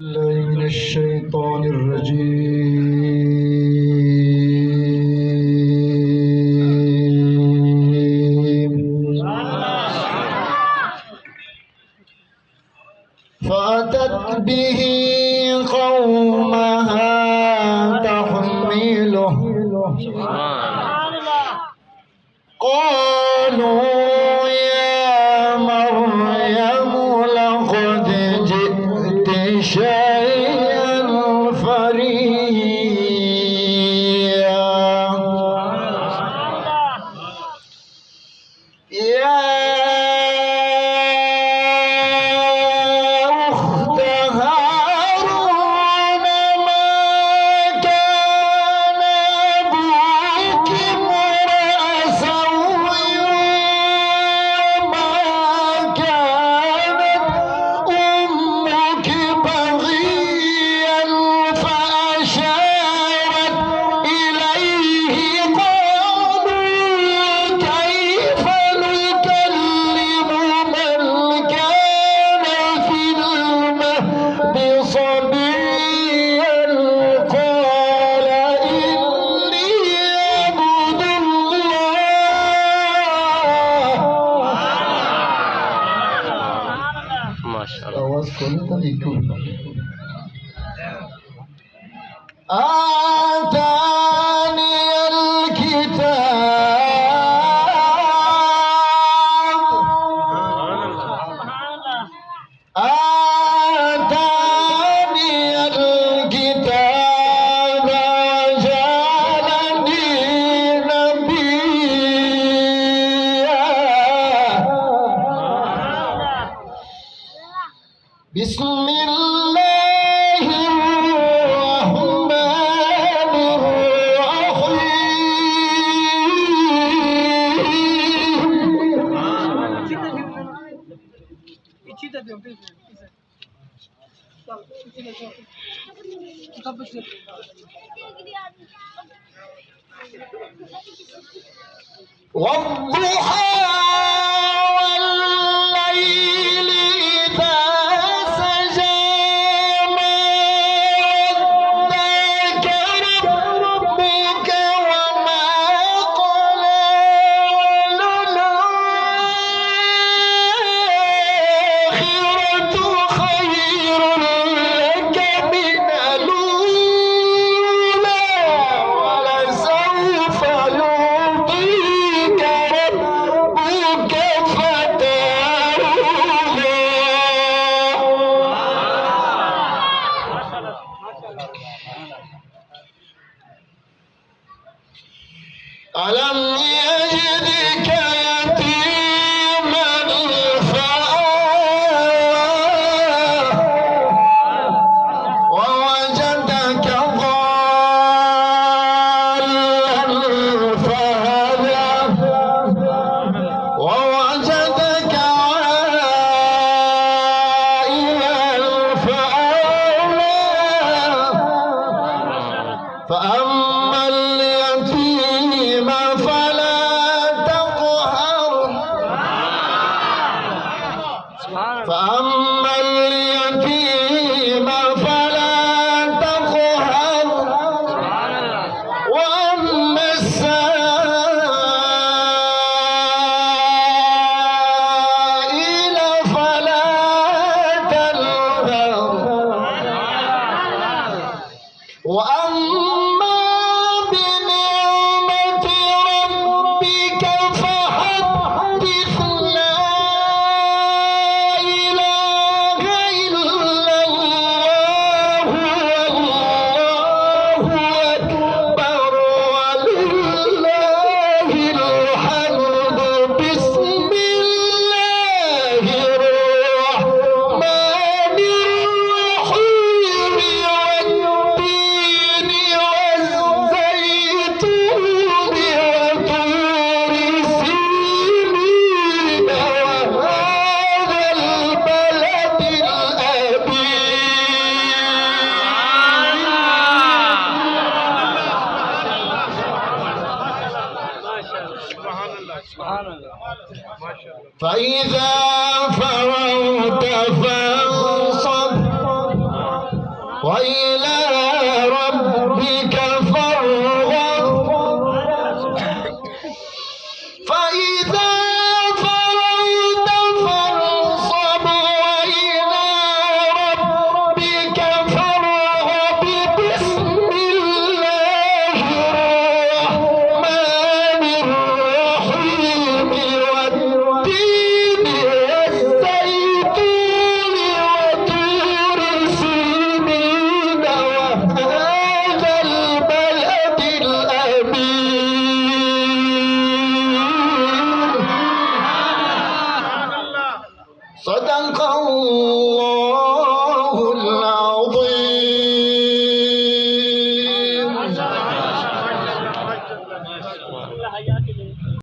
الله من الشيطان الرجيم. فأتت به قومها تحمله قالوا يا مريم لقد جئت شيئا فريا يا أخت هارون ما كان أبوك امرأ سوء وما كانت أمك بغيا فأشارت إليه قالوا كيف نكلم من كان في المهد صبيا قال إني عبد الله ما شاء الله. आवाज खोलो तो देखो آتاني الكتاب وجعلني نبيا بسم الله الرحمن والضحى والليل إذا سجى ما ودعك ربك وما قلى وللآخرة خير لك من الأولى ولسوف يعطيك ربك فترضى ألم يجدك يتيما فآوى ووجدك ضالا فهدى ووجدك عائلا فأغنى فأما اليتيم فلا تقهر فأما اليتيم فلا تقهر وأما السائل فلا تنهر وأما بنعمة ربك فحدث لا إله إلا الله والله أكبر ولله الحمد بسم الله الرحمن الرحيم والتين والزيتون وطور سينين وهذا البلد الأبين فإذا فرغت فانصب وإلى ربك فارغب فإذا فرغت فانصب وإلى ربك فارغب بسم الله الرحمن الرحيم والتين والزيتون وطور سينين وهذا البلد الأمين صدق الله